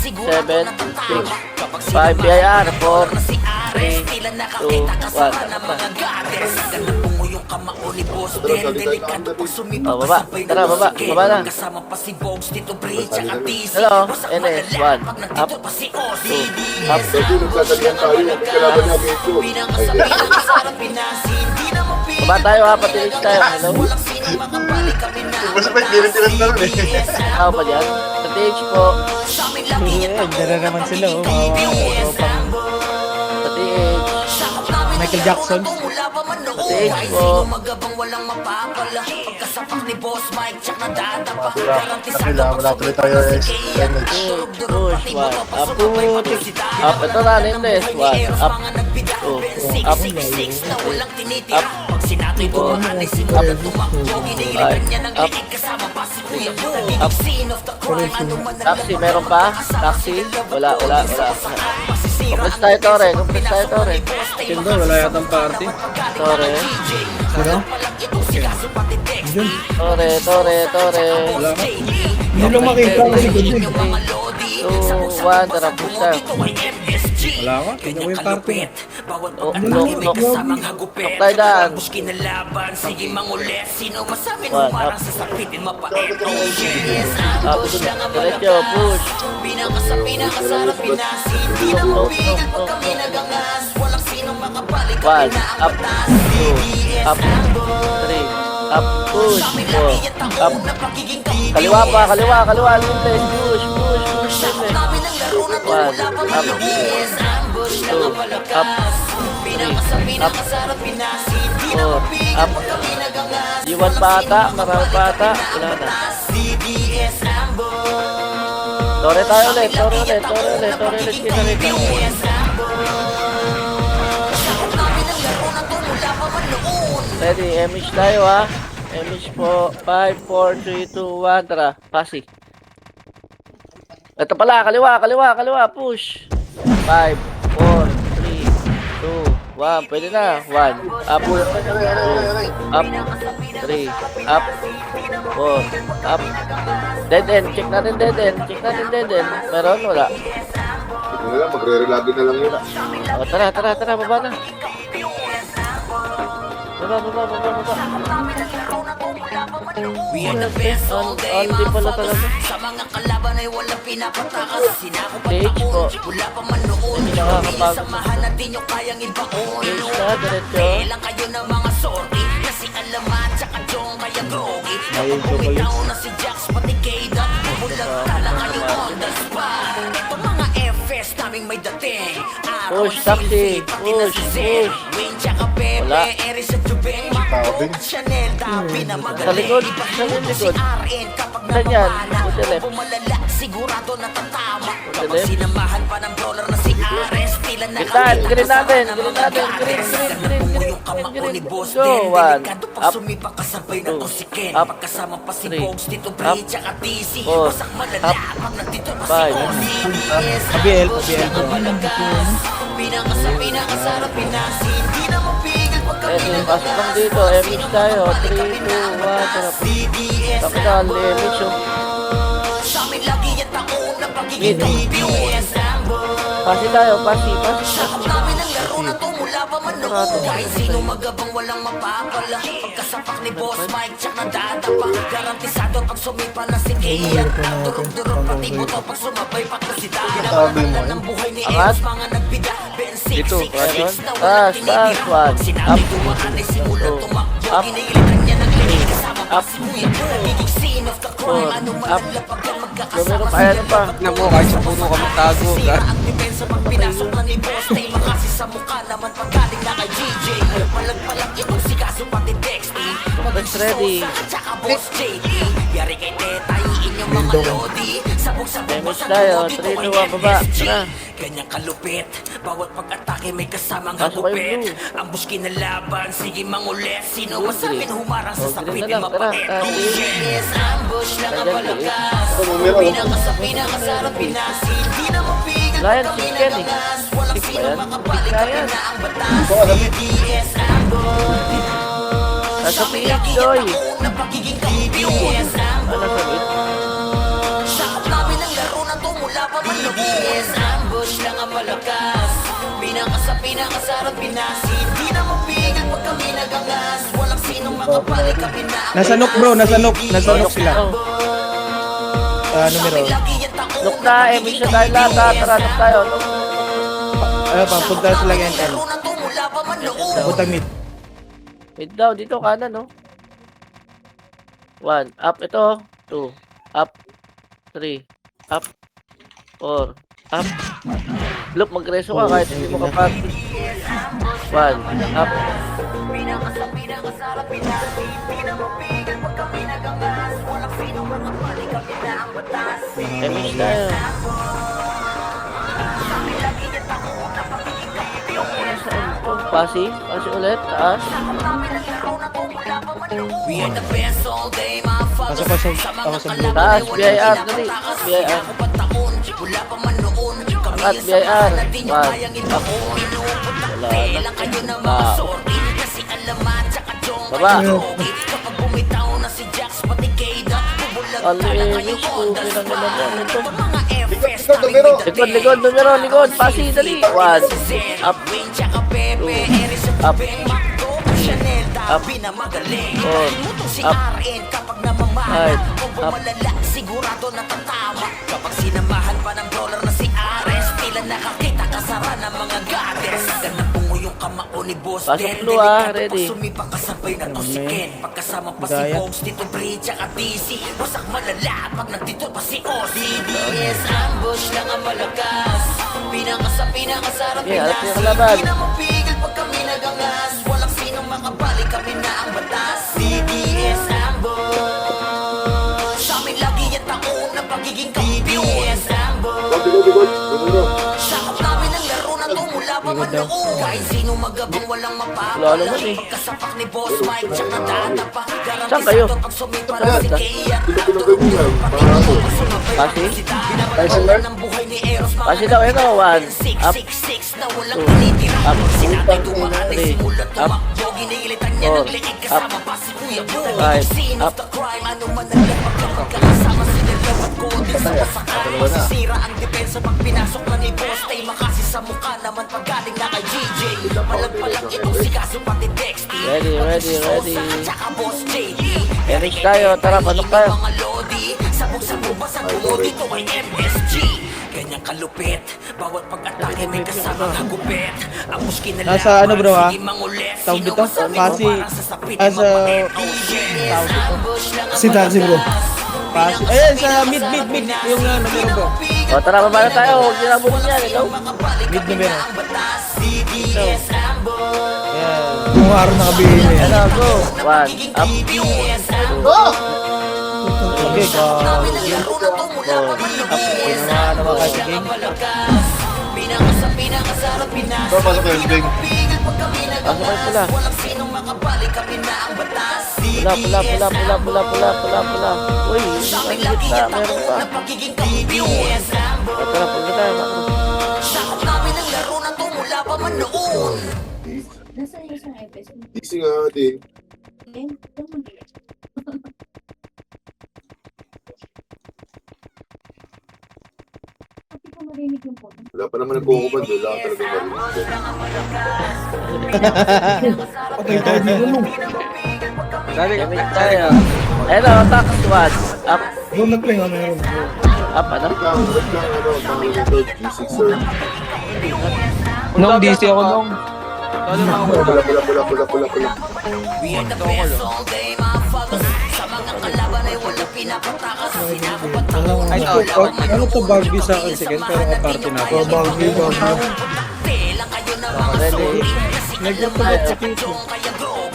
7, 6, 5, BIR, 4, 3, 2, 1. Oh, baba. Tara, baba. Baba na. Hello, NS, 1. Up, 2, up. Kasi nagtatalian tayo. Kalaban niya medyo. Baba tayo ha, patilis tayo. Hello? Basta pa hindi rin tinatalo eh. Ako pa dyan? Sa TH po. Dara naman sila, oh. Mga pang Sa TH. Michael Jackson. Sa TH po. Nakila, wala tuloy tayo eh. Push, 1. Up, putik. Up, ito na, Lindes. 1. Up, 2. Up, 3. Up. 4. Up. 5. Up. Taxi, meron pa? Taxi? Wala. Kumpres tayo, Tore. Kumpres tayo, Tore. Tindo, wala yatang party. Tore. Sino? Yun. Tore. Wala ka. Hindi lang makita kasi good 2, 1, tara, push tayo. Wala ka. Tingnan mo yung party. Lock tayo daan. 1, up. Up, diretso, push. One, up, 2, up, 3, up, push, 4, up. Kaliwa pa, kaliwa, Lindes, push, Lindes. 1, up, 2, up, 3, up, 4, up. Iwan pa ata, marami pa ata. Wala na. Tore tayo ulit, Tore ulit, kita. Ready, MH tayo ha. MH po, 5, 4, 3, 2, 1, tara, pasi. Ito pala, kaliwa, push. 5, 4, 3, 2, 1, pwede na. 1, up, 2, up, 3, up, 4, up. Dead end, check natin dead end. Meron, wala. Hindi na lang, magre-relagi na lang yun. O, tara, baba na. Baba. Only pala talaga. Stage po. Hindi nakakapagod. Stage na, diretso. Ayun ko ba yun? Push, taxi. Push. Wala. Tawagin. Sa likod. Saan yung likod? Saan yan? Buti left. Buti left. Gitan, green natin. Green. Go, 1. Up. 2. Up. 3. Up. 4. Up. 5. PBL. Ready, pasok lang dito. MH tayo. 3, 2, 1. Sarap. Capital, MH oh. Mid. Pasi tayo, pasi. Kahit sino magabang walang mapapala. Pagkasapak ni Boss Mike, tsak na dadapa. Garantisado pag sumipa na si Kia. Durog pati buto pag sumabay patusita. Pinapatalan ng buhay ni Eros, mga nagbida. Dito, meron. Taas, 1. Up. 2. Up. 3. Up. 4. Up. Meron pa, ano pa? Tignan mo, kahit sa puno ka magtago. Ang depensa pag pinasok na ni Boss Tay. Makasi sa mukha naman paggaling na kay GJ. Palag itong si Kaso pati Dexty. Let's ready. Tsaka Boss JD. Yari kay Teta, inyong mga lodi. Sabog-sabog MH tayo. 3, 2, 1, baba. Tara. Ganyang kalupit. Bawat pag-atake may kasamang Pasok kayo, hagupit. blue. Ang buski na laban, sige mangulit. Sino masabing humarang sa Oh, green sakit na lang. Tara, mapait. taas. Yes, ambush lang ang Ayan, palagas. Meron. Pinakasarap Pinas. Hindi na mapigil Lion, pag chicken eh. pinagangas. Walang Chick ba sino yan? makabalik Chick na kapag yan. na ang batas. DDS ambush. Nasa PH, Joy. Na pagiging kampiyon. Ano sa bit? Sakop namin ang laro na to mula pa man CDS ambush lang ang malakas. Pinakasarap Pinas. Hindi na mapigil pag kami nagangas. Walang sinong makabalik kami na ang Nasa nok bro, nasa nok sila. Numero. Look na, mission tayo lahat ha. Tara, look tayo. Look. Papunta sila ng NL. Papunta mid. Mid down, dito kanan, no? 1, up ito. 2, up. 3, up. 4, up. Look, magreso ka kahit hindi mo kapag. 1, up. Pinakasarap Pinas. Hindi na mapigil pag kami nagangas. Walang sinong makabalik kami na ang batas. Mission tayo. Pasi ulit, taas. We are the best all day, my father. Pasok ako sa blue. Taas, BIR, dali. BIR. Wala pa man noon. At BIR. 1, up. Wala na. Kasi alamat sa kajong Baba. kapag bumitaw na si Jax pati Kayda. Alinis ko, pinangalaman ito. Mga FS Ikaw, numero. Likod, likod. Pasi, dali. 1, up. 2, up. Chanel, Up. tabi na magaling. 4, Si up. RN kapag namamahal. 5, Kung up. bumalala, sigurado natatama. Kapag sinamahan pa ng dollar na si Ares, tila nakakita kasara ng mga goddess. Ganda pungo yung kamao ni Boss Pasok Den. blue, ah. Delikado Ready. pag sumipa kasabay na to si Ken. Pagkasama pa si Gaya. Bones, Tito Bridge, at DC. Wasak malala pag nagtito pa si Ozzy. CDS ambush lang ang malakas. Pinakasarap Okay, alat yung Pinas. kalaban. Hindi na mapigil pag kami nagangas. Walang sinong makabalik kami na ang batas. CDS ambush. Sa amin lagi yung taon na pagiging kampiyon. CDS ambush. Numero. Sakop namin ang laro na tumula pa man noon. Kahit sino magabang walang Wala mapapala. naman eh. Pagkasapak ni Boss Mike, siya nadata pa. Saan kayo? Garantisado pag sumipa na si Kaya. Pinagpinagpinag. Parang Pasi. Tyson ng buhay ni Eros, mga Pasi daw, ito. 1, up. 666 na walang 2, tinitira. up. Sinatay dumaan ay 3, simulat up. tumakbo. Ginilitan niya 4, ng liig kasama pa si Kuya Bo. 5, Scene up. of the crime, ano man ang lapag-lapag kasama si Nilawat Golden sa kasakay. Masisira ang depensa pag pinasok na ni Boss Tay. Makasi sa mukha naman pag galing na kay GJ. Malagpalang itong si Kaso pati Dexty. Ready. Tsaka Boss JD. Finish tayo, tara, pasok tayo. Mga lodi, sabog-sabog ba sa tumo dito ay MSG. Ganyang kalupit, bawat pag-atake may kasamang hagupit. Ang muskin na Nasa ano, bro, ha? sige mangulit. Tawag Sino dito? masabi mo Pasi. parang sa sapit As a... magpakit? Si Taxi bro. Pasi. Ayan, sa mid. Yung numero bro. O, tara, baba na tayo. Huwag nila bunin yan. Hello? Mid numero. CDS Ayan. Kung araw nakabili na yan. Ano, go. 1, up. Oh! Okay, go. Naman kayo sa game. Ito, pasok kayo, Bing. Pasok kayo pula. Pula. Uy, ang higit na. Meron pa. Tara, punta tayo. Macro. Nasaan yung isang iPad? Easy nga, din. Eh, Pati ko marinig yung phone. Wala pa naman nagkukubad. Wala ka talaga marinig. Okay, tayo dito nung. Dali ka Gamit tayo. Ayun o, tax 1. Up. Bro, nag-play nga meron. Up, ano? Wait lang, tawag nito, G6, sir. Nung DC ako nung. Dali na ako. Pula. We are the best all day, motherfuckers. Sa mga kalaban ay walang pinapatakas. Sinakupat ako. Ay, Ano to Barbie sa akin second pero kaparte na ako. Barbie. Tela kayo na mga Ready? Nag-report sa kito.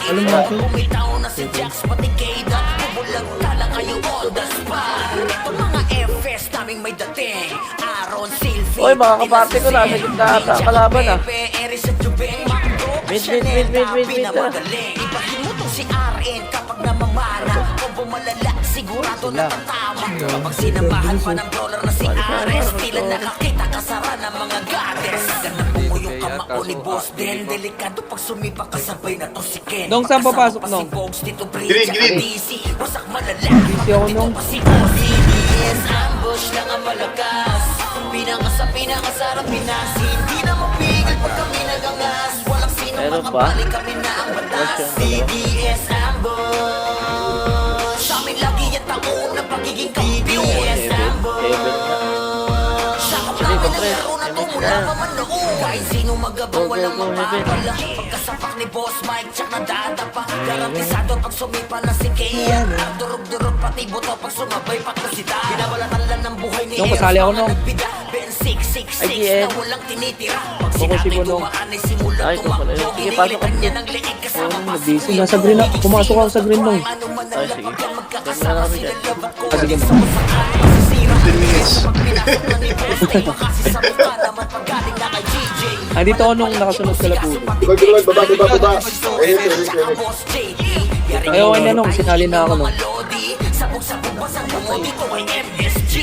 Alam mo ako? bumitaw na si Jax pati Kayda. Bubulag tala kayo on the spot. Itong mga FS naming may dating. Aaron Silvi. Uy, mga kaparte ko, nasa gitna ata ang kalaban, ah. Eris at Jubeng, Macro, Mid, Chanel, mid, pinamagaling. Ibahin mo tong si RN kapag namamana. Kung bumalala, sigurado natatama. Kapag sinamahan pa ng dollar na si Ares, tila nakakita kasara ng mga goddess. Ganang bungo yung kamao ni Boss Den. Delikado pag sumipa kasabay na to si Ken. Nung saan papasok, Kasama pa si Nung? Bogs, Tito Bridge, Green, at green. DC. Wasak malala. ako, Dito Nung. pa si Ozzy. CDS ambush lang ang malakas. Pinakasarap Pinas. Hindi na mapigil pag kami nagangas. Walang sino Meron pa? makabalik, kami na ang batas. CDS ambush. Sa amin lagi ang taon ng pagiging kampiyon. CDS ambush. Sakap namin ang laro na tumula pa man noon. Kahit sino magabang walang mapapala. Pagkasapak ni Boss Mike, tsak na dadapa. Garantisado pag sumipa na si Kea. Durog-durog pati buto pag sumabay patusita. Binabalatan lang ng buhay ni Nung pasali ako nung. Ben 666 IGN. na walang tinitira. Pag Bukod sinatay si Bunong. tumaan ay simula Ay, tumakbo. sige, pasok Ginilitan ka. niya ng liig kasama pa si Busy. Nasa green ako. Pumasok ako sa green nung. ano man Ay, ang sige. lapag yan, Ganda magkakasama na kami sila dyan. love at ko. Ah, sige. Sa masakay, masisira ang 10 minutes. pag pinasok na ni Boss Tay, makasi sa mukha naman pag galing na kay GJ. Andito ako nung nakasunod sa Labulo. Baba. Ayun, Boss JD. Ay, okay na nung. Sinali na ako nung. Sabog-sabog basang bungo dito ay MSG.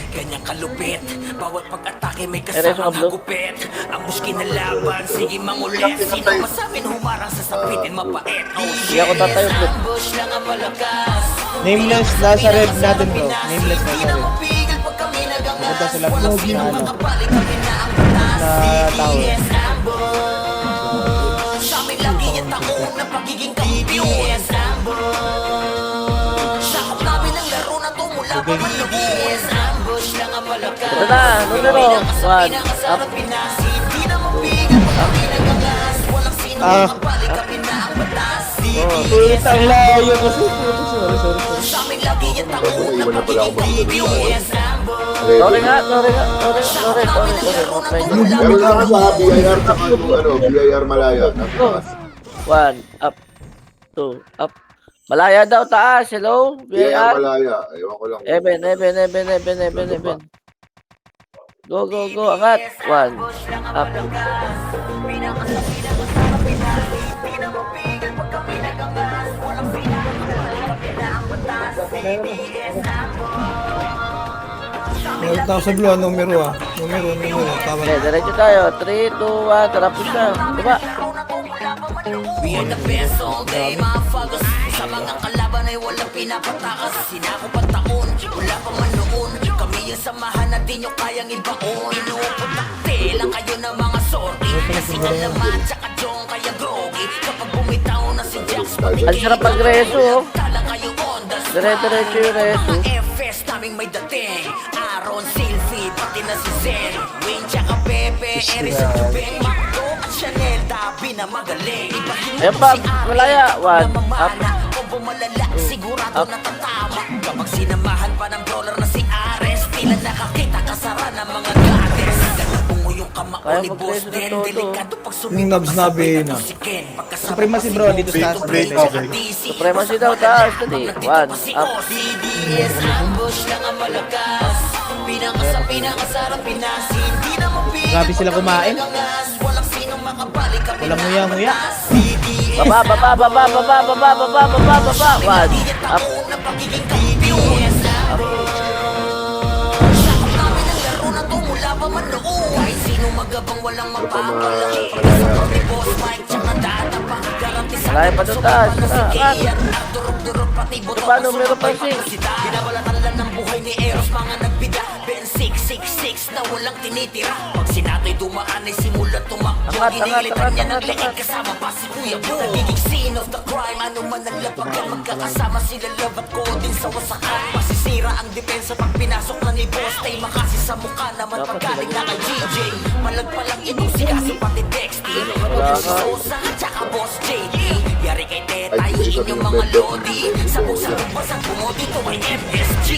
Ganyang kalupit, bawat pag-atake may Eres kasamang mga blue? hagupit. Ang buskin na laban, sige mangulit. Sino masamin humarang sa sapitin mapait. Oh Hindi shit, ako tatayo, bro. ambush lang ang malakas. Nameless, nasa red natin bro. Nameless Hindi nasa na red. mapigil pag kami nagangas. Punta sila Walang sa sino ano. makabalik, kami na ang batas. Na tower. CDS ambush. Sa amin lagi ang taon ng pagiging kampiyon. CDS ambush. Sakap namin ang laro na tumula pa man noon. CDS ambush lang ang malakas. Ito na, numero 1. Up. Pinas. Hindi na mapigil pag kami nagangas. Walang sino makabalik, kami na ang batas. CDS Ang layo kasi. Sorry. sa amin lagi ang taon ng pagiging kampiyon. CDS ambush. Sorry nga, sorry. Okay. Meron lang sa BIR sa BIR Malaya. Napakakas. 1, up. 2, up. Malaya daw, taas. Hello? BIR BIR. Malaya. Ewan ko lang. Eben. Go. Angat. 1, up. Meron tayo sa blue, numero ah. Numero. Tama. Okay, diretso tayo. 3, 2, 1. Tara, push na. Diba? We are the best all day, mga fagos. Sa mga kalaban ay walang pinapatakas. Sinako pa taon, wala pa man noon. Kami yung samahan na di nyo kayang ibaon. Inuuputakte lang kayo ng mga sorry. Kasi nga laman, tsaka Jong kaya groggy. Kapag bumitaw na si Jax, Ang sarap pag-reso, oh. tala kayo on the spot. Diretso yung reso. Mga FS naming may dating. Aaron, Sylvie, pati na si Zen. Wayne, tsaka Pepe, Eris at Jubeng. Macdo at Chanel, Dabi na magaling. Ibahin Ayan mo pa, si Ari, malaya. 1, up. namamana. Kung bumalala, sigurado Up. natatama. Kapag sinamahan pa ng brawler na si Ares, tila nakakita kasara ng mga goddess. Ganabungo yung kamao Kaya ni Boss mag-reso na Den. todo. Delikado pag Yung sumipa nabs na na. Supremacy bro, dito sa taas. Supremacy daw, taas. Dali. 1, up. CDS ambush lang ang malakas. Pinakasarap Pinas. Hindi na mapigil. Grabe sila kumain. Walang sinong makabalik, kami Walang na ang nguya-nguya. batas. CDS Baba. 1, up. na pagiging kampiyon. Sakap namin ang laro na tumula pa man noon. Kahit sino magabang walang mapapala. Kasama ni Boss Mike, tsaka data pa. Garantisado Malaya pa doon, taas. Kaya durog-durog pati buto. Paano meron pa six? Binabalatan lang ng buhay ni Eros, mga nagbida. Ben 666 na walang tinitira. Pag sinato'y dumaan ay simula tumakbo. Angat. Inilitan niya ng leeg kasama pa si Kuya Bo. Nagiging scene of the crime, ano man ang lapagan. Magkakasama sila love at din sa wasakan. Masisira ang depensa pag pinasok na ni Boss Tay. Makasi sa mukha naman pag galing na kay GJ. Malagpalang itong si Kasi pati Dexty. Si Sosa at saka Boss JD. Yari kay Tetay, inyong mga lodi. Sabog-sabog basang bungo dito ay MSG.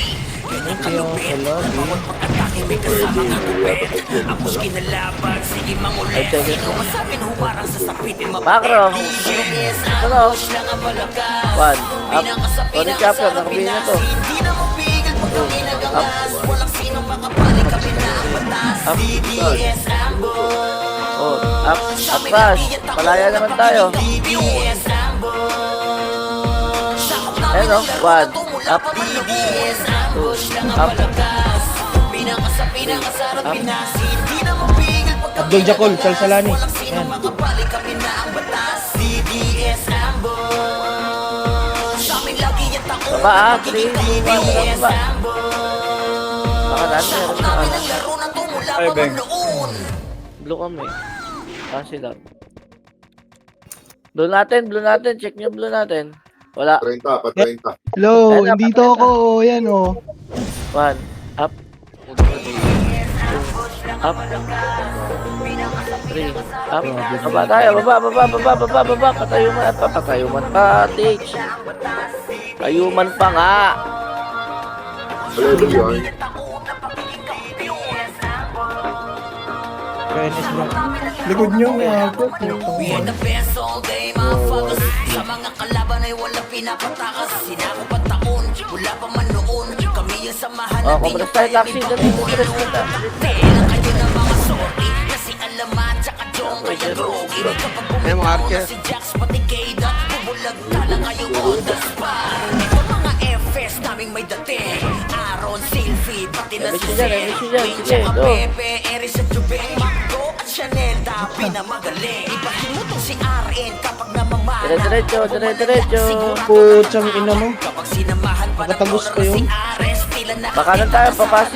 Ganyan kalupit, bawat pag-atake may kasamang hagupit. Ang muskin na laban, sige mangulit. Sino masabing humarang sa sapitin Macro. CDS Ano? ambush lang ang malakas. 1, up. Tony Chapter, nakabili na to. Hindi na mapigil pag kami nagangas. Walang sinong makabalik, kami na ang batas. Up. CDS ambush. Oh, up. Atras. Malaya naman tayo. CDS ambush. Sakop namin Ayan, oh. ang laro 1, na tumula up. pa man CDS ambush lang ang Up. malakas. Pinakasarap Up. Pinas. Hindi na mapigil pag kami Abdul Jacol, nagangas. Salsalani. Walang sinong makabalik, kami na ang batas. CDS ambush. Sa amin lagi ang taon Baba, ah. ng pagiging 3, 2, 1, kampiyon. baba. Baka natin, meron Sakop sa namin kanan. ang laro na tumula Tayo, Beng. Blue kami. Kasi lang. Blue natin. Check nyo blue natin. Wala. 30, pa 30. Hello, Ayan na, dito patay na. ako. Yan oh. 1. Up. 2. Up. 3. Up. Baba tayo. Baba. Patayuman pa. Teach. Tayuman pa nga. Level yun. Fairness bro. Likod nyo, ako. We are the best all day, motherfuckers. Sa mga kalaban ay walang pinapatakas. Sinako pa taon, wala pa man noon. Kami yung samahan Oh, na di compress tayo. Taxi. Dali. Compress na. Tela kayo ng mga sorry. Kasi alaman, tsaka jong kaya drogi. Kapag bumitaw na si Jax, pati Kayda. Bubulag tala kayo on the spot. Ito mga FS naming may dating. Aaron, Sylvie, pati na si Zen. Wayne, tsaka Pepe, Eris at Jubeng. Marco at Chanel, dapi na magaling. Ibahin mo tong si RN kapag namamana. Dire-diretso. Putsang ina mo. Kapag sinamahan pa ng Nakatagos dollar pa yun. si Ares, tila na Bakanan tayo. Papasi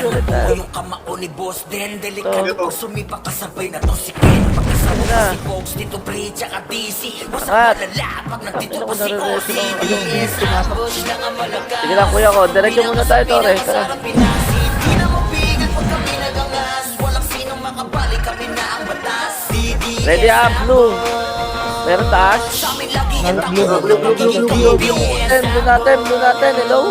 ulit tayo. yung kamao ni Boss Den, delikado pag sumipa kasabay na to si Ken. Pagkasama ko si Fox, dito Bri, tsaka DC. Wasak malala pag nandito pa si Ozzy. Yes, ambush lang ang malakas. Sige lang kuya ko. Diretso muna tayo, Tore. Tara. Sarap pinasin, di na mapigil pag kami nagangas. Walang sinong makabalik, kami na ang batas. DDS Ready up, blue. Meron taas. sa amin lagi ang Blue. Blue natin. Hello.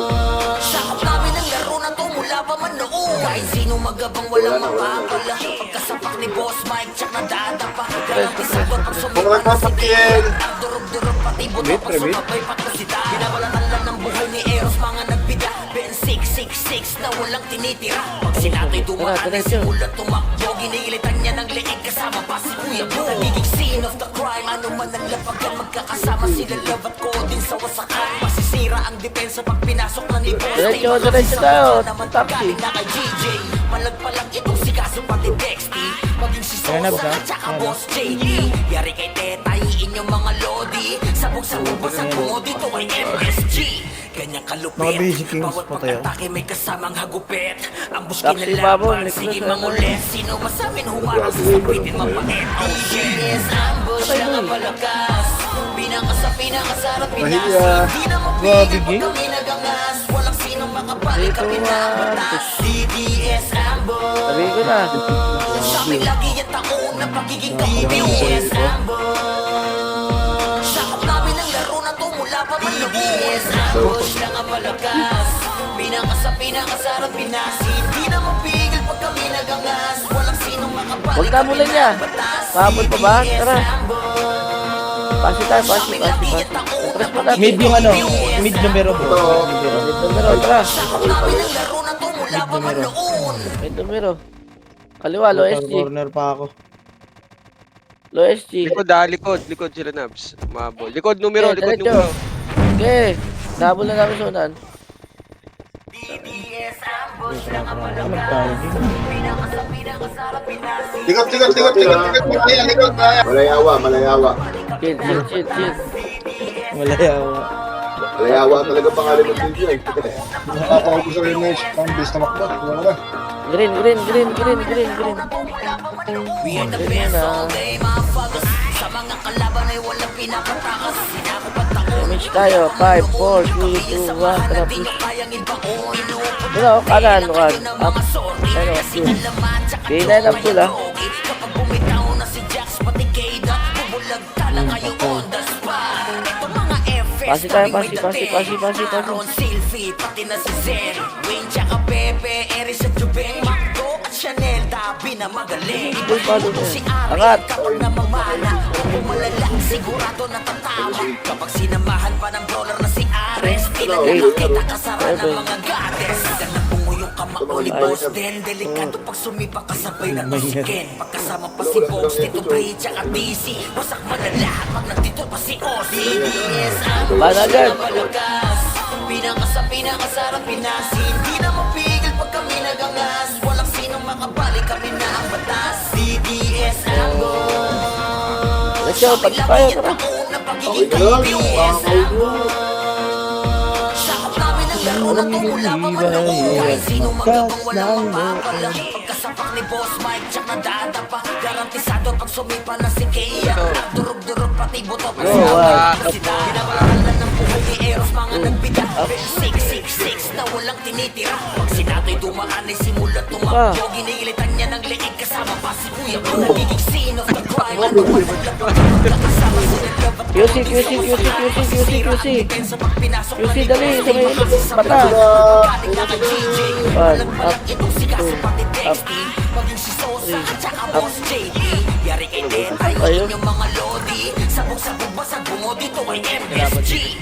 Sakop namin ang laro na to mula pa man noon. Kahit sino magabang walang mapapala. Pagkasapak ni Boss Mike, tsak na dadapa. Garantisado pag Mga nagpapakil. ang durog-durog pati buto pag sumabay patusita. Binabalatan lang ng buhay ni Eros mga nagbida. Ben 666 na walang tinitira. Pag sinato'y dumaan ay simulat tumakbo. Ginigilitan niya ng leeg kasama pa si Kuya Bo. Nagiging scene of the crime. Ano man ang lapagan, magkakasama sila Love at Coding sa wasakan. Masisira ang depensa pag pinasok na ni Boss. Diretso tayo. Naman Taxi. galing na kay GJ. Malag pa lang itong si Kaso pati Dexty. Maging si Soso at saka Boss JD. Yari kay Tetay, inyong mga lodi. Sabog-sabog ba sa bungo dito kay MSG. Ganyang kalupit. Mga basic kings Bawat pa tayo. pag-atake may kasamang hagupit. Ang Taxi, buskin na babon. laban, Likod sige na, mangulit. Sino ba sa amin humarang sa sabitin mapait? Oh yes, ambush lang ang malakas. Pinakasarap pinasin. Di na mapigil pag kami nagangas. Walang sinong makabalik, kami na ang batas. DDS ambush. Sabi ko na. Sa amin lagi yung taon na pagiging kampiyon. DDS ambush. Sakop namin ang laro na to mula pa man noon. DDS ambush lang ang malakas. Pinakasarap pinasin. Di na mapigil pag kami nagangas. Walang sinong makabalik, Huwag na muna niya. Pahabol pa ba? Tara. Pasi tayo. Compress mo natin. Mid yung ano, mid numero bro. Numero, tara. Sakop namin ang laro na to mula pa man noon. May numero. Kaliwa, low SG. Corner pa ako. Low SG. Likod sila Nabs. Mabol. Likod numero. Diretso. Okay. Double na namin sunan. Ano tayo dito? Likod. Malayawa. Chill. Wala yawa. Malayawa talaga pangalan ng video eh. Nakakaupo sa rin pang base na makba. Wala na. Green. We are the best all day, motherfuckers. Sa mga kalaban ay walang pinapatakas. Sinako pa taon. Damage tayo. 5, 4, 3, 2, 1. Tara, Di nyo push. kayang ibaon. Wala, kanan. Up. Ano, two. Kailan ang pula? Kapag bumitaw na si Jax pati Kayda, bubulag tala kayo on the spot. Ito mga FS Pasi tayo, kaming may pasi. dating. Aaron, Sylvie, pati na si Zen. Wayne, tsaka Pepe, Eris at Jubeng. Marco at Chanel, dabi na magaling. Uy, paano Ibahin mo na si yan? Ari Angat. kapag namamana. Kung pumalala, sigurado natatama. Kapag sinamahan pa ng dollar na si Ares, tila na nakita kasara ng mga goddess. Ganda bungo yung kamao ni Boss Den. Delikado pag sumipa kasabay na to si Ken. Pagkasama pa si Box, Tito Bri, tsaka DC. Wasak malala pag nandito pa si Ozzy. Yes, ang Banagan. malakas. Pinakasarap pinasin. Di na mapigil pag kami nagangas. Walang sinong makabalik, kami na ang batas. DDS ambush. Let's go, pati tayo, tara. Na pagiging kampiyon. Sakop namin ang laro laro na to mula pa man noon. Kahit sino magabang walang mapapala. Pagkasapak ni Boss Mike, tsak na dadapa. Garantisado pag sumipa na si Kea. Durog-durog pati buto pag sinabi si Da. Binabahalan ng buhay ni Eros, mga nagbida. 666 na walang tinitira. Pag sinato'y dumaan ay simulat tumakbo. Ginilitan niya ng leeg kasama pa si Kuya Bro. Nagiging scene of the crime. Ano ba kasama si Naglabat? QC. QC, dali. Sa may mata. 1, up, 2, up, 3, up. Ayun. Sabog-sabog basag bungo dito ay MSG.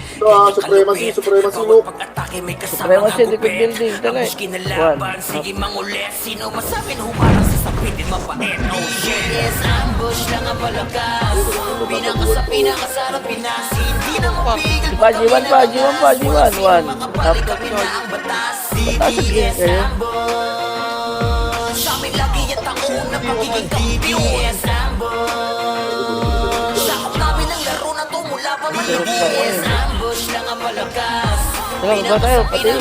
Supremacy, look. Supremacy, likod building. Dali. Tapos 1, kinalaban, sige mangulit. Sino masabing humarang sa sapitin mapait? Oh shit, yes, ambush lang ang malakas. Pinakasarap pinas. Hindi na mapigil. G1 pa. 1, up. Kami na ang batas. Batas, CDS kayo. ambush. Sa amin lagi yung taon na pagiging kampiyon. CDS ambush. Sakop namin ang laro na to mula pa man noon. CDS ambush lang ang malakas. Ba tayo? Pati.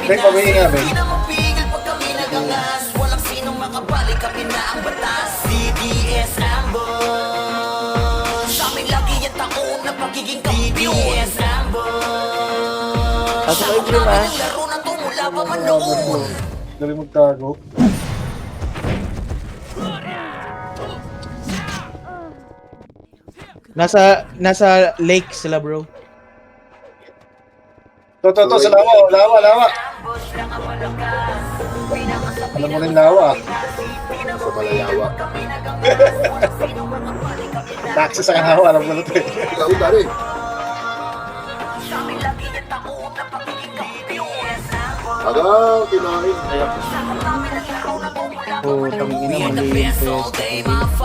Ben, pabingin nga, Ben. Hindi na mapigil pag kami nagangas. Walang sinong makabalik, kami na ang batas. CDS ambush. Sa amin lagi yung taon na pagiging kampiyon. CDS ambush. Pasok kayo, Sakop Brim, namin ang laro na to mula pa man noon. Dali magtago. Nasa lake sila, bro. To, sa lawa. Alam mo rin lawa. Sa Malayawa. Taxi sa kanawa, alam mo na ito eh. Ikaw, dari. Aga, kinain. Oh, tangina, mali yung pwesto.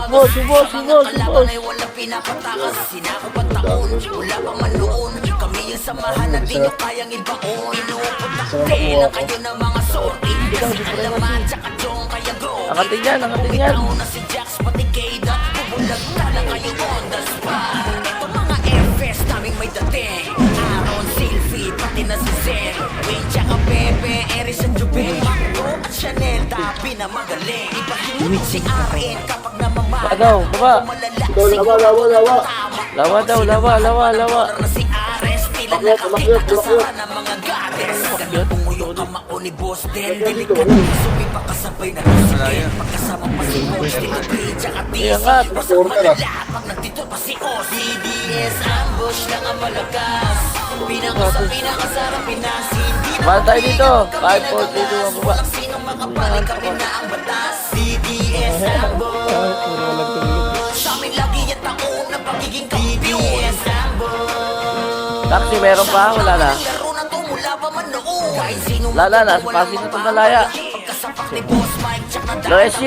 Boss. Wala pinapatakas. Sinakop ang taon. Wala pang manoon. Kami yung samahan na di nyo kayang ibaon. Inuupunta tela kayo ng mga sorti. Kasi alaman tsaka chong kaya grow. Angatin yan. Bumitaw na si Jax pati Keda. Bubulag na kayo on the spot. Ito mga FS naming may dating. Aaron, Sylvie, pati na si Zen. Wayne tsaka Pepe, Eris and Jubel. Marco at Chanel, Dabi na magaling. Iba si RN kapag namamala. Baba. Ikaw, lawa. Lawa daw. Na si Ares, tila nakakita kasama ng mga goddess. Pumuyong kamao ni Boss Den. Delikado, sumipa kasabay na tusikin. Pagkasama pa si Boss, Tito B, tsaka Kaya TC. nga. Basta malala, pag nagtito pa si O. CDS, ambush lang ang malakas. Pinakasarap pinas. Hindi na Mahal tayo dito. mapigil 5, 4, 3, 2, 1, baba. walang sinong makabalik, kami na ang batas. CDS, ambush. Sa amin lagi yung taon na pagiging kampiyon. CDS, ambush. Taxi, meron pa? Wala na. Laro na to mula pa man noon. Kahit sino Wala na. Pasig na itong malaya. Pagkasapak ni Boss Mike, tsak na Low SG.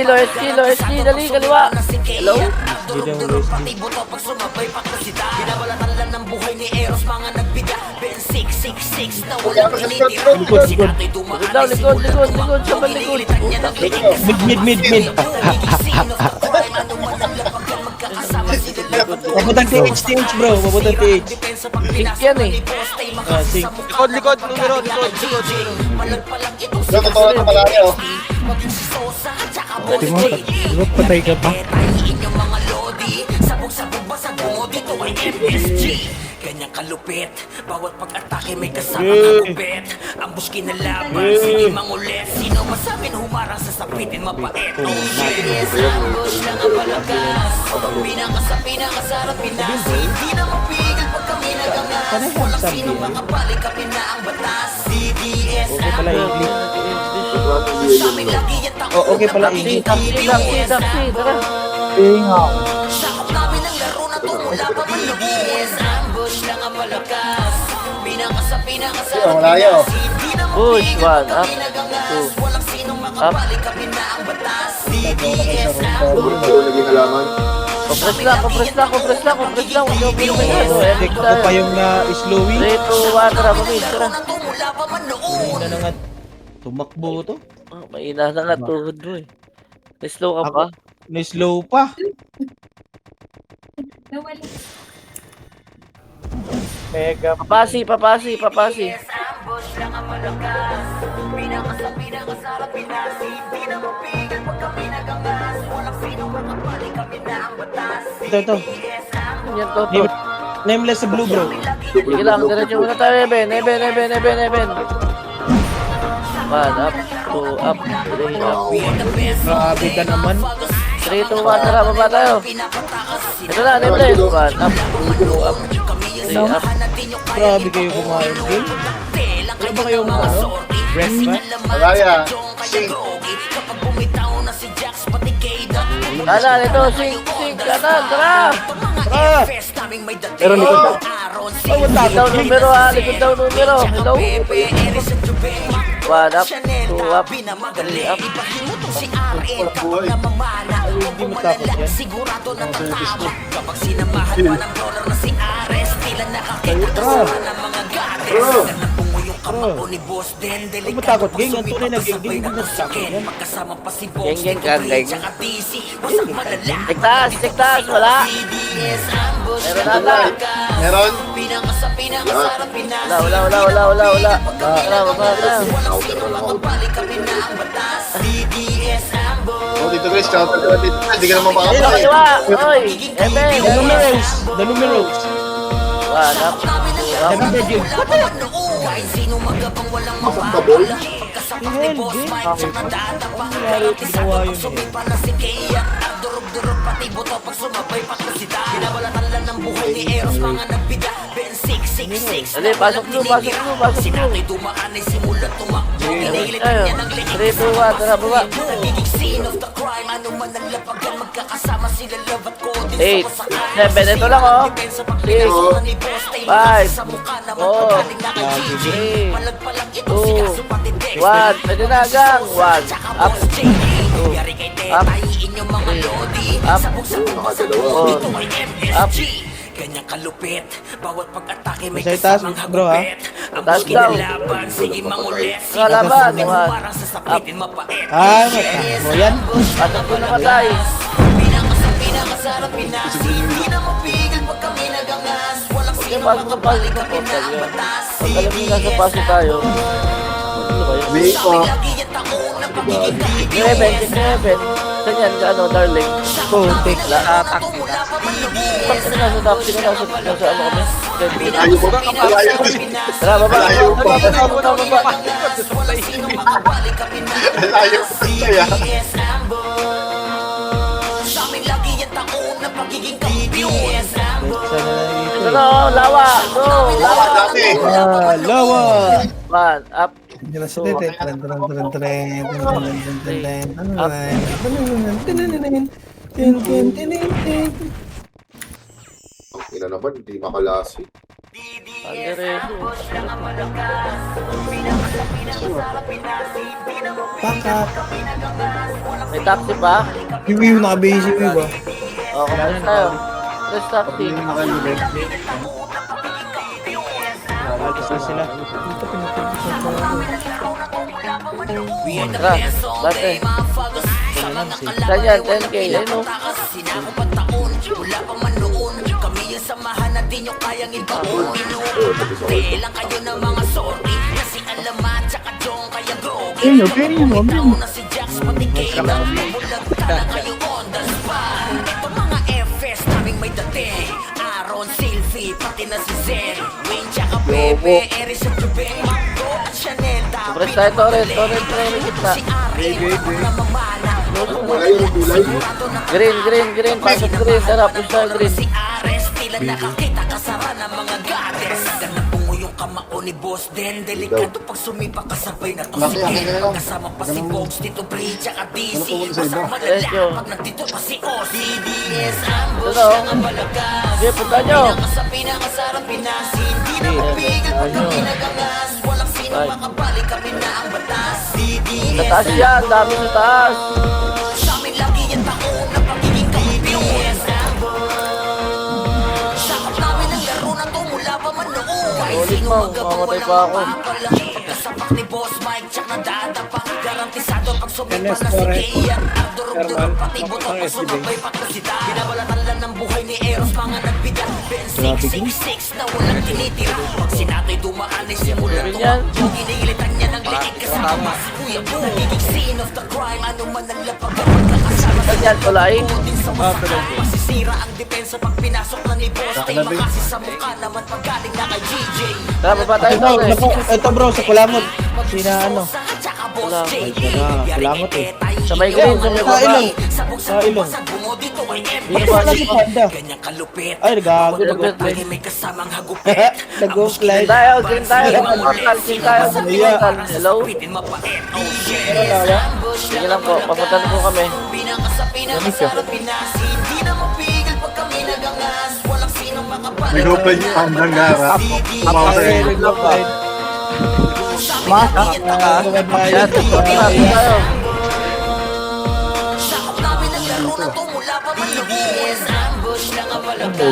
Dali, kaliwa. Hello? Durog-durog pati buto pag sumabay pakusita. Binabalatan lang ng buhay ni Eros, mga nagbida. Ben 666 na walang tinitira. Si Kato'y dumaan Likod daw, ay likod. simulat Sa balik. Pinilitan niya ng leeg kasama Mid. Nagiging scene of the crime. Ano man ang lapag yan, magkakasama sila laban. Papuntang TH, bro. Papuntang TH. Depensa pag Sink pinasok yan eh. ni Boss, tay makasi sa mukha. Likod, numero, likod. Malagpalang itong Ito, totoo na malaya, oh. maging si Sosa at saka Boss Di mo, JD. patay ka pa. Tahiin yung mga lodi. Sabog-sabog basag bungo dito ay MSG. Ganyang kalupit. Bawat pag-atake may kasama ng gupit. Ambush kinalaban, sige mangulit. Sino masabing humarang sa sapitin mapait? Oh shit, yes, ambush lang ang malakas. Pinakasarap pinas. Hindi na mapigil pag kami nagangas. Walang sino makabalik, kami na ang batas. CDS Okay pala English. sa amin lagi yung taon. Oh, okay pala English. Taxi. Tara. Sakop namin ang laro na to mula pa man noon. Yes, ambush lang ang malakas. Pinakasarap malaya, oh. Hindi na Push, mapigil 1, pag up, kami nagangas. 2, Walang sinong makabalik, kami na ang batas. CDS ambush. Ikaw, naging halaman. Compress lang. Huwag yung pinagado. Check ko pa yung na-slowy. 3, 2, 1, tara, mami. Laro Tara. na to mula pa man noon. Mahina na nga. Tumakbo to. Mahina na nga tuhod mo eh. Slow ka pa. Na-slow pa. Nawali. Mega Papasi. Yes, ambush. Ito. Yan to. Nameless sa blue, bro. Sige lang, diretso muna tayo, Eben. One up, two up, three up. Grabe ka naman. 3, 2, 1, tara, baba tayo. Ito na, nameless. One up, two up, three up. Grabe kayo kumain, game. Wala ba kayong breast ba? Malaya. Sing. Kanan, ito, sing, kanan, tara. Meron likod ba? Oh, likod daw numero ha, likod daw numero. Hello? One up, two up, three up. Walang buhay. Hindi mo takot yan. Huwag mo takot, gang. Ang tunay na gang. Hindi mo takot yan. Geng, kagay. Tiktas, wala. Meron ata. Meron? Wala. Tara, baba tayo. Oh, dito guys, counter ka dito. Hindi ka naman Dito, makapal eh. kaliwa. Oy, Eben. The numerals. One up, two up. The number, Jim. Masang kabol. Ginawa yun eh. Dali, pasok nyo. Tayo. 3, 2, 1, tara, baba. 8, 7, ito lang oh. 6, 5, 4, 3, 2, 1. Pwede na gang. 1, up, 2, up, 3, up, 4, up. Kanyang kalupit, bawat pag-atake may Masaya taas, kasamang bro, ha? hagupit. Ang Taas busy daw. laban, sige mangulit. Kalaban, Sige one, parang sasapitin mapait. Mo yan. pasok ko na katay. Pinakasarap Pinas, hindi na mapigil pag kami nagangas. Walang Okay, sino pasok na makabalik pasok kami na na po. batas. Pag alam nyo nasa paso tayo. Ano kayo? May pa. Lagi yung taong na pagiging kaibigan. 11, saan yan? Ano, darling? Putik. Laatak. Pag nasa taxi ka, nasa ano kami? Ayaw mo. Malayo ko. Tara, baba. Malayo pa. Baba. Malayo ko kaya. Sa amin lagi yung taong na pagiging kampiyon. Ito na, oh, lawa. Go, lawa. Dati. Lawa. One, up. Diyan na sila. Ina naman, hindi makalasi. Pakak. May taxi pa? Yung naka-base yung ba? O, kumalis tayo. Let's taxi. Alis na sila. Tara, bate. Saan yan? 10K. Ayun o. Wala pang manoon, kami yung samahan na di nyo kayang ibaon. Telang kayo ng mga sorry, kasi alamat tsaka dong kaya groggy. Bitaw na si Jax, pati kayo bulag na kayo on the spot. Ito mga FS naming may dating, Aaron, Sylvie, pati na si Zen, Wayne tsaka Bebe, Eris at Jubeng, Marco at Chanel. Sobres tayo, Torres. Torres, Torres, gitna. Si Ari, na mamana. Malayo yung kulay. Green. Pasok green. Tara, push tayo green. Si Ares, tila nakakita kasara ng mga goddess. Ganang punguyong kamao ni Boss Den. Delikado pag sumipa kasabay na to si Laki, Ken. lang. Kasama pa si Bogs, Tito Bri, tsaka DC. Ano po sa iba? Masama na Let's go. lang pag nandito pa si Oz. DDS, ambush Ito, lang ang balagas. Sige, punta nyo. Pinakasarap Pinas, hindi na mapigil pag kami nagangas. Walang sino makabalik, kami na ang batas. Sa DDS, taas yan. Dami sa taas. sa amin lagi yung taong na pagiging kampiyon. Sakap namin ang laro na to mula pa man noon. Kahit Ulit sino mo, magabang mamatay walang pa ako. mapapala. Pagkasapak ni Boss Mike, tsak na dadapa. Garantisado pag sumipa NS na si Torres. Kian. Ang durog-durog Herman, pati buto ang pag SDB. sumabay pa ko si Dan. Binabalatan lang ng buhay ni Eros, mga nagbida. 6 na walang tinitira. Pag sinato'y dumaan ay simulan Sabi niyan. tumakbo. Ginilitan niya ng liig kasama si Kuya Boo. Giging scene of the crime, ano man ang lapag kapag nakasama si Ganyan, kulay. Din sa masama, masisira ang depensa pag pinasok na ni Boss Tay. Makasi sa mukha naman pag galing na kay GJ. Tara, baba tayo Ito, doon eh. ito bro, sa kulamot. Sina ano? Kulamot. Kulamot eh. Sa may green, sa may Sa baba. ilong. Sa ilong. Dito ba? Wala si Panda. Ganyang kalupit. Ay, nagago. Lagi may kasamang hagupit. Nag-go-slide. Tayo, green tayo. Immortal, green tayo sa immortal. Hello? Pitin mapait. Oh shit. Sige lang po, papunta na po kami. Pinaka sa pinakasarap Pinas. Hindi na mapigil pag kami nagangas. Walang sinong makapal. Nag-open yung pandang garap. Ay, nag-go-slide. Yan, tayo. Sakop namin ang laro na to mula pa man lunes. Ambush lang ang palaga.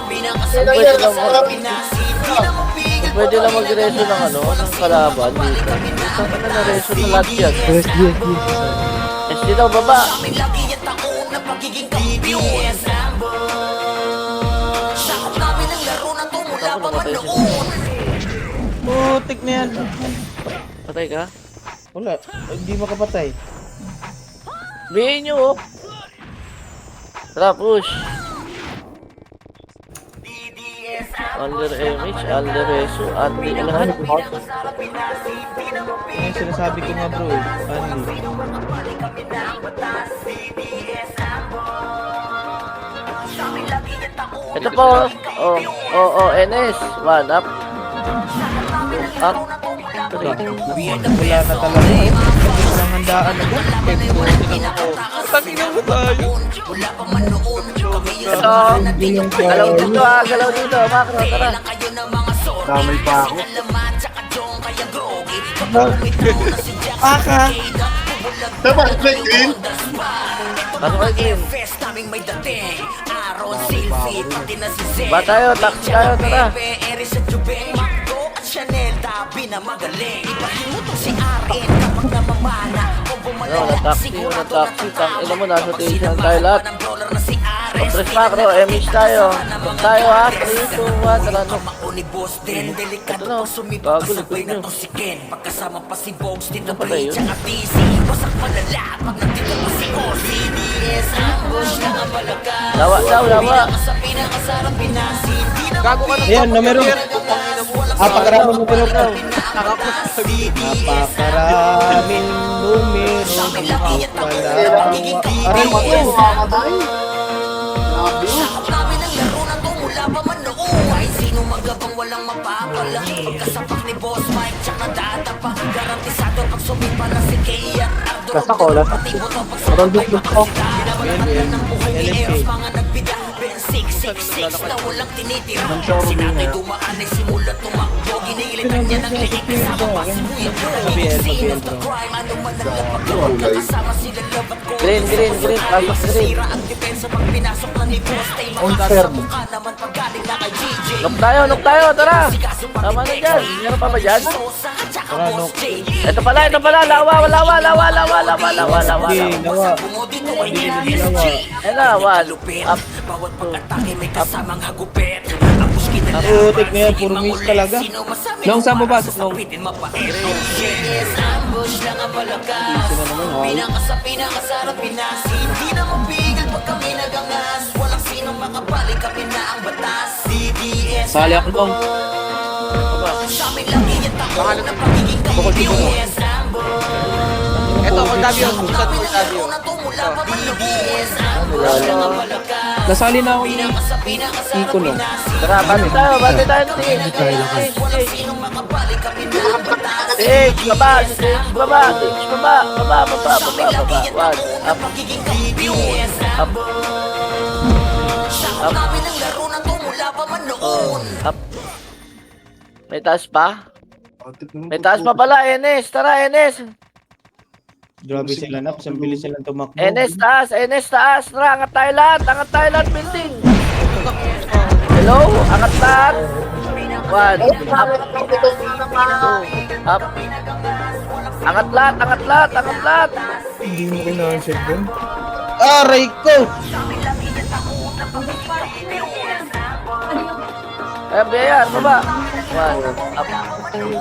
Pinaka sa pinakasarap Pinas. Hindi na mapigil pag Pwede lang kami mag-reso ng ano, ng kalaban dito. Saan ka na reso na lahat yan? SD daw, baba. May lagi yung taon na pagiging kampiyon. Sakop namin ang laro na to mula pa man noon. Putik na yan. Patay ka? Wala, hindi makapatay. Bihin nyo, oh. Tara, push. Under image, under reso, under lahat. Yan yung sinasabi ko nga bro eh. Anli. Ito po, NS. One up. Up. Three. Wala na talaga. Ang handaan na ba? Tangina mo tayo. Ito. Galaw dito, galaw dito. Macro, tara. Damay pa ako. Aka! Dapat play green. Pasok kayo, game. Fest naming may dating Aaron, Sylvie, pati na si Zed. Ba tayo, taxi tayo, tara. Eri sa Jubeng, Macdo at Chanel, Tabi na magaling. Ibahin mo to si Arin kapag namamana. Kung bumalik, Taxi, tang ina mo, nasa station tayo lahat. ng dollar na si Ares. Press macro, MH tayo. Press tayo ha, 3, 2, 1, tara no. Ni Boss din, delikado Ito na, pag sumipa bago, kasabay likod na nyo. to si Ken. Pagkasama pa si Bogs, Tito Ano pala Dre, yun? tsaka TC. Wasak malala pag nandito pa si Ozzy. DDS, ambush lang ang balaga. Lawa daw, lawa. Sa pinakasarap Pinas, hindi na Gago ka na. Ayan, numero. Napakaraming numero ko. DDS, Napakaraming numero. Hindi ko pala. Aray ko. Makamatay. sakop namin ang laro na to mula pa man noon. Ay sino magabang walang mapapala. Pagkasapak ni Boss Mike, tsaka dadapa. Garantisado pag sumipa na si Kay at Ardo. Lasa ko, lasa. Pati mo to pag sumabay makasita. Pinamalaman ng buhay ni Eros, mga nagbida. Ben 666 na walang tinitira. Sinato'y dumaan ay simulat tumakbo. Ginilitan niya ng liig kasama pa si Kuya Boo. Scene of the crime, ano man ang lapag kapag nakasama sila Love at Gold. Green, green, green. Pasok green. Sira ang depensa pag pinasok na ni Boss Tay. Makakasa sa mukha naman pag galing na kay GJ. Nok tayo, tara. Tama na dyan. Meron pa ba dyan? Tara, nok. Ito pala. Lawa. Sige, lawa. Ayun na, one. Up. Bawat pag-atake may kasamang hagupit. Putik na yan, puro miss talaga. Nung saan papasok, Nung? Ambush lang ang balakas. Pinakasarap Pinas. Hindi na mapigil pag kami nagangas. Walang sinong makabalik, kami na ang batas. DDS. Sali ako, Nung. Sa amin lagi yung takot na pagiging kampiyon. Eto, Cordavio. Saan Cordavio? Nasali na ako ni Kiko no. Tara, bati tayo. Stage, baba. One. Up. Up. May taas pa? May taas pa pala, NS. Tara, NS. Grabe sila na, ang bilis silang tumakbo. NS taas. Tara, angat tayo lahat, building. Hello, angat lahat. One, up. Two, up. Angat lahat. Hindi mo kina-answer doon. Aray ko! Ayan, biyaya, baba. 1, up.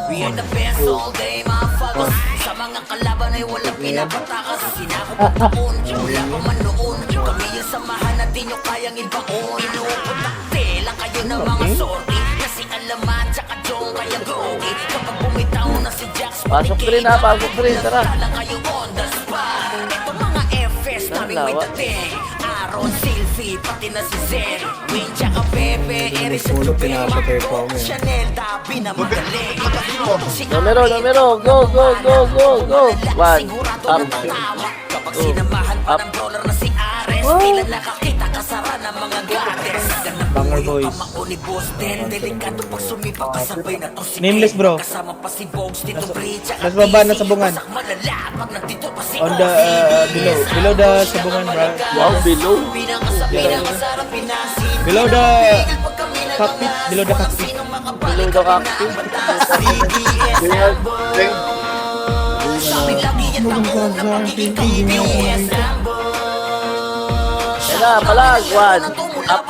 We are the best all day, mga fagos. Sa mga kalaban ay walang pinapatakas. Sinakot at taon, wala pa man noon. Kami yung samahan na di nyo kayang ibaon. Inuuputakte lang kayo ng mga sorry. Kasi alaman, tsaka jong kaya grogi. Kapag bumitaw na si Jax, Pasok green ha, pasok green, tara. lang kayo on the spot. Ito mga FS namin may Lawa. dating. Aaron, Silvi, pati na si Zen. Wing, tsaka Pepe, Eris at Ulo, Chupi. pinapatay pa ako eh. Chanel, Dabi na magaling. Si Numero, go, go, go, go, go. 1, up. Kapag sinamahan pa ng brawler na si Ares, tila nakakita kasara ng mga gates. Banger boys. Kamako ni Boss Den, delikado pag sumipa kasabay na to si Nameless, bro. Kasama pa si Bogs, Tito Bridge, Nasa baba na sabungan. malala pag nandito pa si On the, below the sabungan, bro. Wow, below. Pinakasarap pinasin. Below the cockpit, below the cockpit. Below the cockpit. Ganyan. Ganyan. Sabi lagi yan ako na pagiging KBS. Ayan na, palag. 1, up.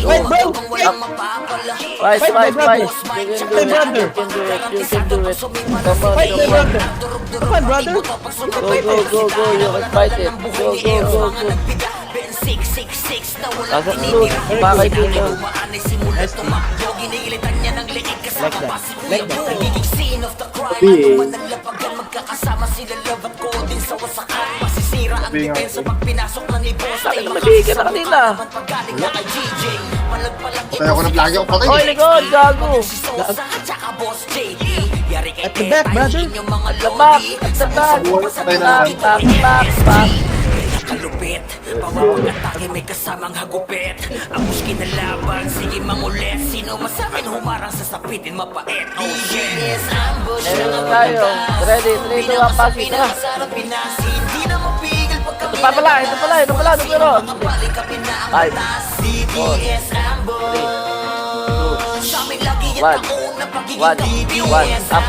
Wait, bro! Fight, fight, fight. Fight, You can do it, brother. you can do it, you can do it. Come on, Fight, my come on. brother. Come on, brother. Go, go, go, go. You can fight it. Go, go, go, go. Pasok loot. Bakay dito. Nice team. Like that. Magkakasama sila love at coding sa wasakan. Masisira ang Sabi nga, depensa pag pinasok na ni Boss. Bakit naman bigyan na kanina? Pagaling na kay GJ. Palagpalang Patay ako ng plagi ako patay. Oy, likod, gago. si Sosa at saka Boss JD. Yari kay At the back, brother. yung mga At the back, at the back. Patay na Back, naman. back, back, back. Kalupit, pawawag atake may kasamang hagupit. Ang muski na laban, sige mangulit. Sino masamin humarang sa sapitin mapait. Oh shit, yes, ambush Meron na tayo. Ready, 3, 2, 1, pass it na. Hindi na mapigil Ito pa pala, ito pala, ito pala, numero. 5, CDS ambush. Sa amin lagi yan 1, taong na pagiging 1, 1, up,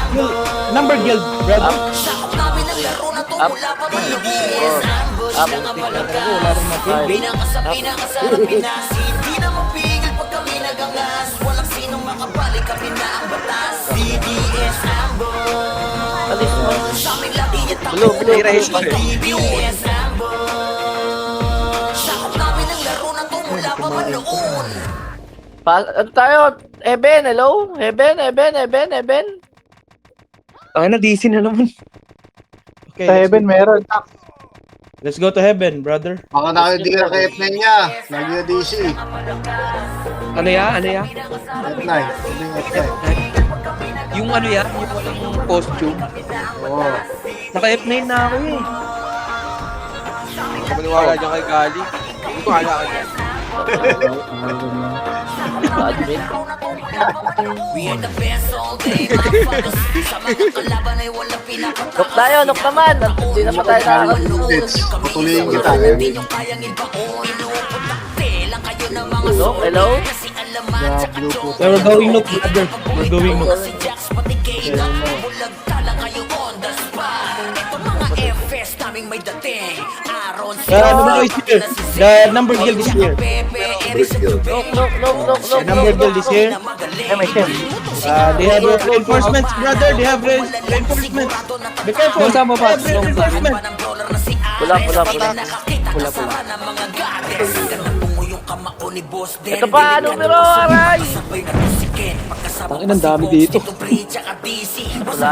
Number guild, brother. up, Sakop namin ang laro na to Up. mula pa man noon. 4, up, Pinakasarap pinasin. Di na mapigil pag kami nagangas. Walang sinong makabalik kami na ang batas. CDS ambush. alis mo. Sa amin lagi yan Blue, blue, blue. CDS ambush. Sakop namin ang laro na to mula pa man noon. Ano tayo? Eben, hello? Eben. Ay na, DC na naman. Okay, let's go to heaven, brother. Baka nakadidig na kay F9 niya. Lagi na DC. Ano ya? Ano ya? F9. Sabi yung F9. Yung ano ya? Yung walang costume. Oo. Naka F9 na ako eh. Maniwala dyan kay Gali. Hindi ko ala ka dyan. Admin. We are the best all day, motherfuckers. Sa mga kalaban ay walang pinapatakas. Look tayo, look naman. Hindi na pa tayo nakakalimutan. Hits. Patuloyin kita. Hindi nyo kayang ibaon. Inuuputakte lang kayo ng mga Hello? Hello? Kasi alaman sa kadyong. Yeah, we're going look, brother. We're going look. Si Jax pati Kayla, bulag tala kayo on the spot. Ito mga FS naming may dating. Aaron, Number is here. The number guild is here. Pepe, Eris at Chupi. Look. The number guild is here. They have reinforcements, brother. They have reinforcements. Be careful. Nung sama pa, They have reinforcements. Pula. Ito pa, numero, aray! Tangin, ang dami dito. Pula.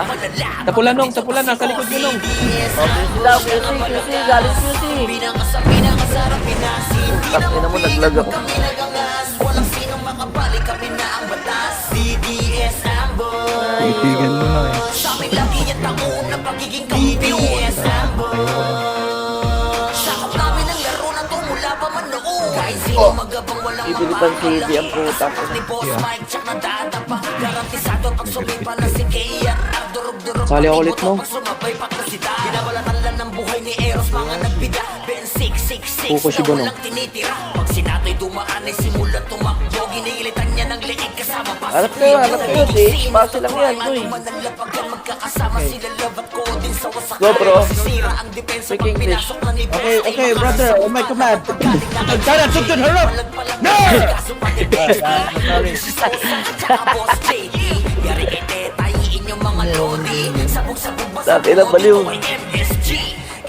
Tapula nung, tapula. Nasa likod yun nung. QC, galing QC. Tapos na mo, naglag ako. Titigan mo na eh. Sabi lagi yan taong na pagiging KBS Sakop namin ang laro na to mula pa man noon. Kahit sino magabang walang Pipilitan TV ang puta. ni Boss Mike tsak na dadapa. Garantisado pag sumipa na si Kaya. Durog-durog Sali ako ulit, no? pag sumabay patrosida. Binabalatan lang ng buhay ni Eros mga nagbida. Ben 666 Fukushi na ba, no? walang tinitira. Pag sinato'y dumaan ay simulan tumakbo. Ginilitan niya ng liig kasama pa Hanap ko yun. Base lang yan, boy. Go, bro. Speak English. Okay, brother. Oh my command. Tara, tutun, hurry up. No! Dati na baliw.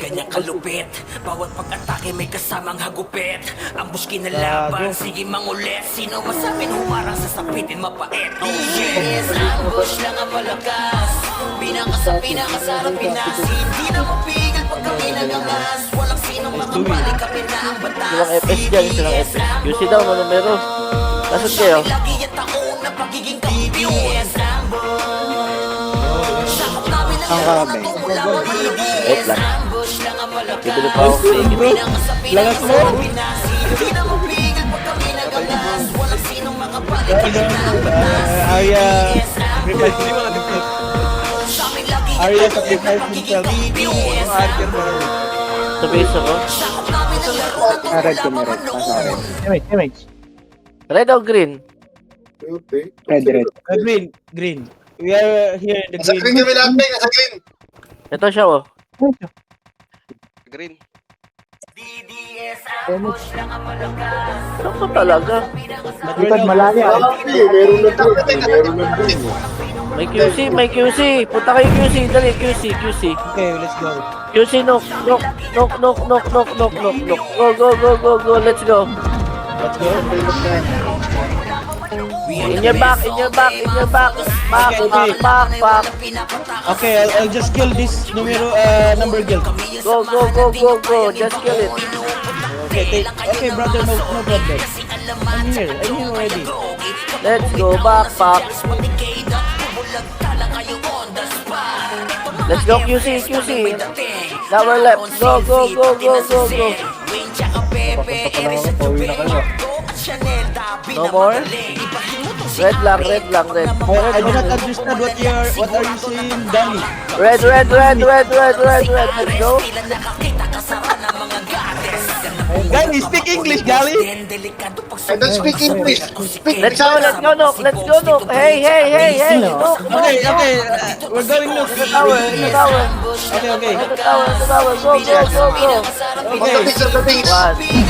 Kanyang kalupit, bawat pag-atake may kasamang hagupit. Ambush kinalaban, sige mangulit. Sino masabing humarang sa sapitin mapait? Oh yes, ambush lang ang malakas. Pinakasarap Pinas. Hindi na mapigil pag kami nagangas. Walang sinong makabalik, kami na ang batas. Silang FS dyan, silang FS. QC daw, mga numero. Nasaan kayo? Lagi ang taon na pagiging kampiyon. Yes, ambush. Sakop namin ang laro na tumula mamalitin. Wait lang. Ambush lang ang malakas. Bibili pa ako sa ticket. Lagas mo. Hindi na mapigil pag kami nagangas. Walang sinong makabalik, kami na ang batas. Arya, Yes, ambush. Arya sacrificed himself. Sa base ako. Sakop namin ang laro na tumula mamanoon. Image. Red o green? Okay. Green. We are here in the Nasa green green. kami lahat, Nasa green. Ito siya, oh. Green. Ano ko talaga? Likod malalim. Meron na green. May QC. Punta kayo QC. Dali, QC. Okay, let's go. QC, knock. Go. Let's go. Let's go. In your back. Back. Okay, I'll just kill this number guild. Go. Just kill it. Okay, brother, no problem. I'm here already. Let's go, back. Let's go, QC. Now we're left. Go. No more? Red lang. I do not understand what are you saying, Danny? Red. Let's go. Danny, speak English, Gali. I don't speak English. Speak Let's go, Nook. Hey. Nook. Okay, we're going to The tower. Okay. The tower. Go. Pagdating sa dating. 1.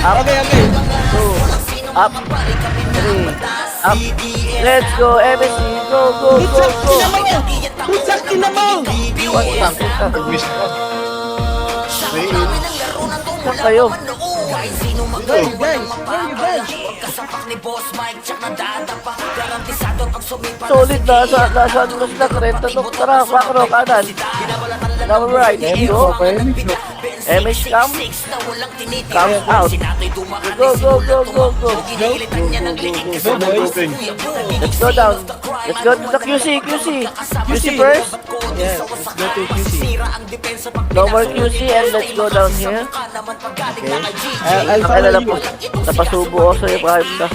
Up. Okay. 2. Up. 3. Up. Let's go, MSC. Go. Putsak kinamang! What's up? Miss ko. May in. Saan kayo? Guys, where you guys? Solid na. Saan mo sila? 30 Nook. Tara, Wakro, kanan. Now right. Go. MH come out. Go. Let's go down. Let's go to the QC first. Yes, let's go to QC. No more QC and let's go down here. I'll Ang alala follow po, you. napasubo ako sa'yo, kahit ka.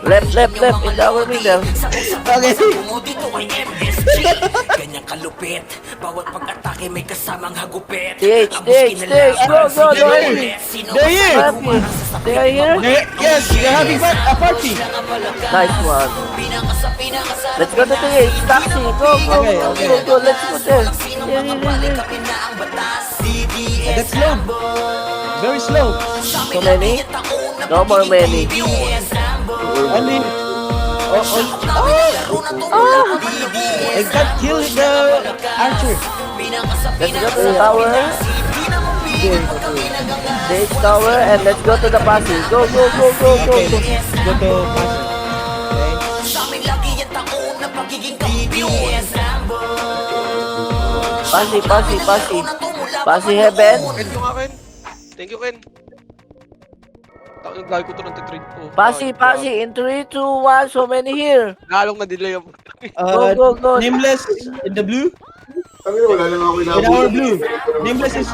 Left, in our middle. Okay. Ganyang kalupit, bawat pag-atake may kasamang hagupit. TH, go. They're here. They are here? Yes, they're having a party. Nice one. Let's go to TH, taxi, go. Let's go there. Yeah. That's slow. Very slow. So many? No more many. Only. I can't kill the archer. Let's go to the tower. TH tower and let's go to the passy. Go. Okay, let's go to pass. Passy heaven. Ken yung akin. Thank you, Ken. Naglag ko to ng titrade ko. Passy. In 3, 2, 1. So many here. Lalong na-delay yung... Go. Nameless in the blue. Kami wala lang ako In our blue. Nameless is.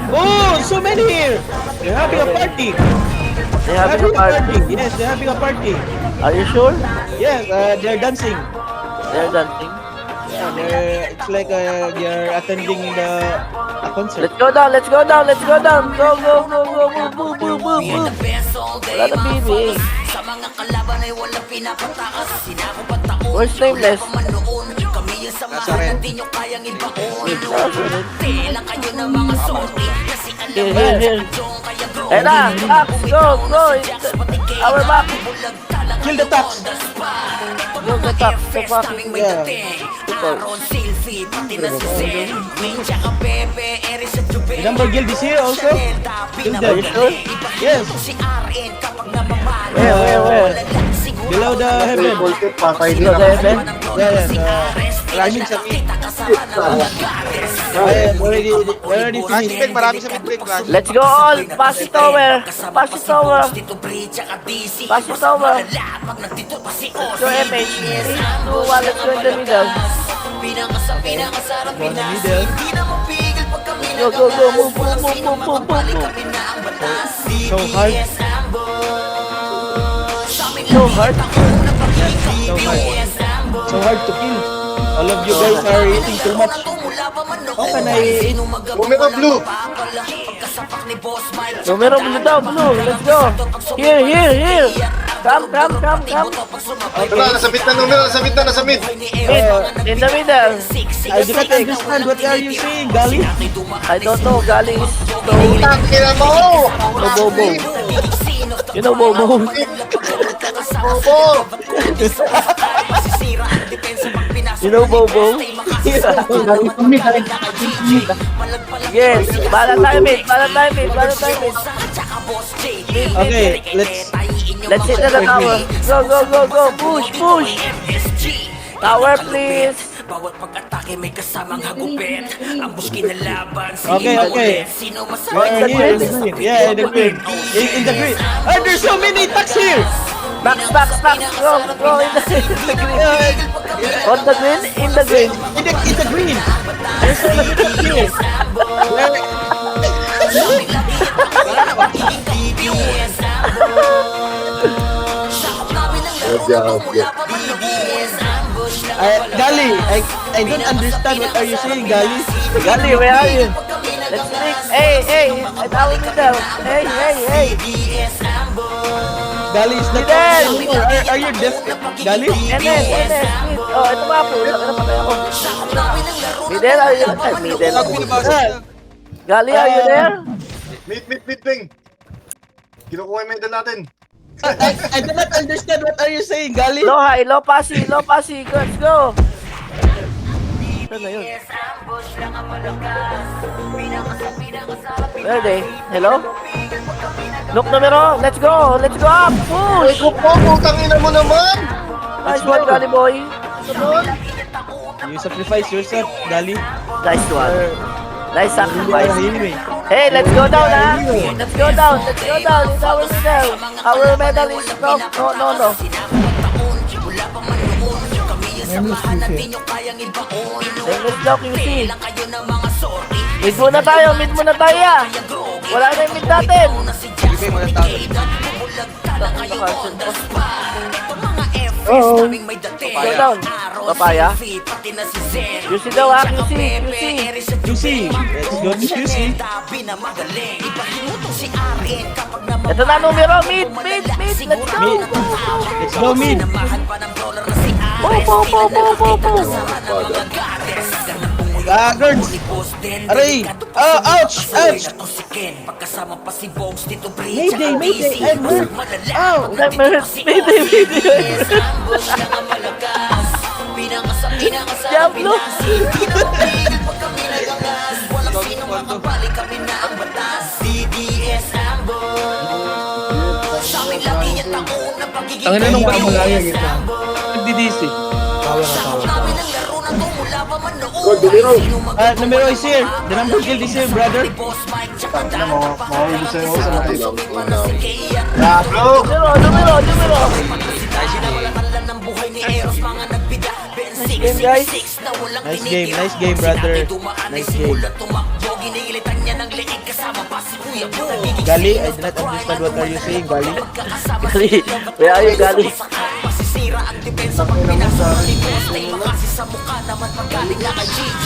Oh, so many here. They're having a party. They having a party. Yes, they're having a party. Are you sure? Yes, they're dancing. They're dancing. Yeah, it's like they're attending a concert. Let's go down. Go. Boom. Wala na BB. Sa mga kalaban ay walang pinapatakas. Sinako pa taon, Where's nameless? noon. Kami yung samahan na di nyo kayang ibaon. Tela kayo ng mga sorry. Kasi alam Here, mo, here, here. Jong kaya bro. Eh na, back, go, go. Our back. Kill the tax. Go, the top, the back. Yeah. Aaron, Silvi, pati na si Zen. Wing, tsaka Pepe, Eri sa Jubel. Number guild is here also. Kill them. Yes. Si RN kapag namamalo. Where? Below the heaven. Volkit, patay din Go, ako. the heaven. Yeah. Climbing sa mid. Already finished. Marami sa mid-break, Crash. Let's go all. Pass it over. Pass it over. Pass it over. Let's go MH. 3, 2, 1, let's go in the middle. Go, go, go. Move, move, move, move, move, move. So hard. So hard. So hard to kill. All of you guys are eating too much. How can I eat? Bumira blue. Numero blue daw, blue. Let's go. Here. Come. Ito na, nasa mid na numero, nasa mid. Mid. In the middle. I do not understand. What are you saying, Gali? I don't know. Galing is Utang, kina mo! no Bobo. You know Bobo. Bobo! You know Bobo. Yes. Balat tayo mid. Okay, Let's hit the tower. Go. Push. Tower, please. Bawat pag-atake may kasamang hagupit. Ang buski na laban. Okay. Sino We masakit are here in the green. Yeah, in the green. In the green. Oh, there's so many attacks here. Back. Go in the green. On the green, in the green. In the green. There's so many attacks here. Gali, I don't understand what are you saying, Gali. Gali, where are you? Let's make. Hey, at our middle. Hey. Gali is not Fidel! Are you deaf, Gali? NS, mid. Oh, ito ba po? Ano patay ako? Middle, are you? Middle. Gali, are you there? Mid, Bing. Kinukuha yung medal natin. I do not understand what are you saying, Gali. Low high, low passy. Let's go. Ano na yun? Where are they? Hello? Look numero. Let's go up. Push. Utang ina mo naman! Nice one, Gali boy. You sacrifice yourself, Gali. Nice one. Nice sacrifice. Anyway. Hey, let's go down, ha? Let's go down. It's our middle. Our medal is no. Let's go, QC. Mid muna tayo, ya. Wala na yung mid natin. Ibigay mo ng tao. Go down. Papaya. QC daw, ha? QC. QC. Let's go to QC. Ito na numero, mid. Let's go. Let's go mid. Po. Guards. Aray. Oh, ouch. Mayday. I'm hurt. Ow. Mayday. Diablo. Ang ina nung balik. Nagdi-DC. Numero is here. The number guild is here, brother. Mahuhuli sa'yo sa mga ilaw. Diablo! Numero. Game, guys. Nice game, brother. Nice game. Gali, I do not understand what are you saying, Gali. Gali, where are you, Gali? Masisira ang depensa pag pinasa. Stay makasi sa mukha naman pagaling na kay GJ.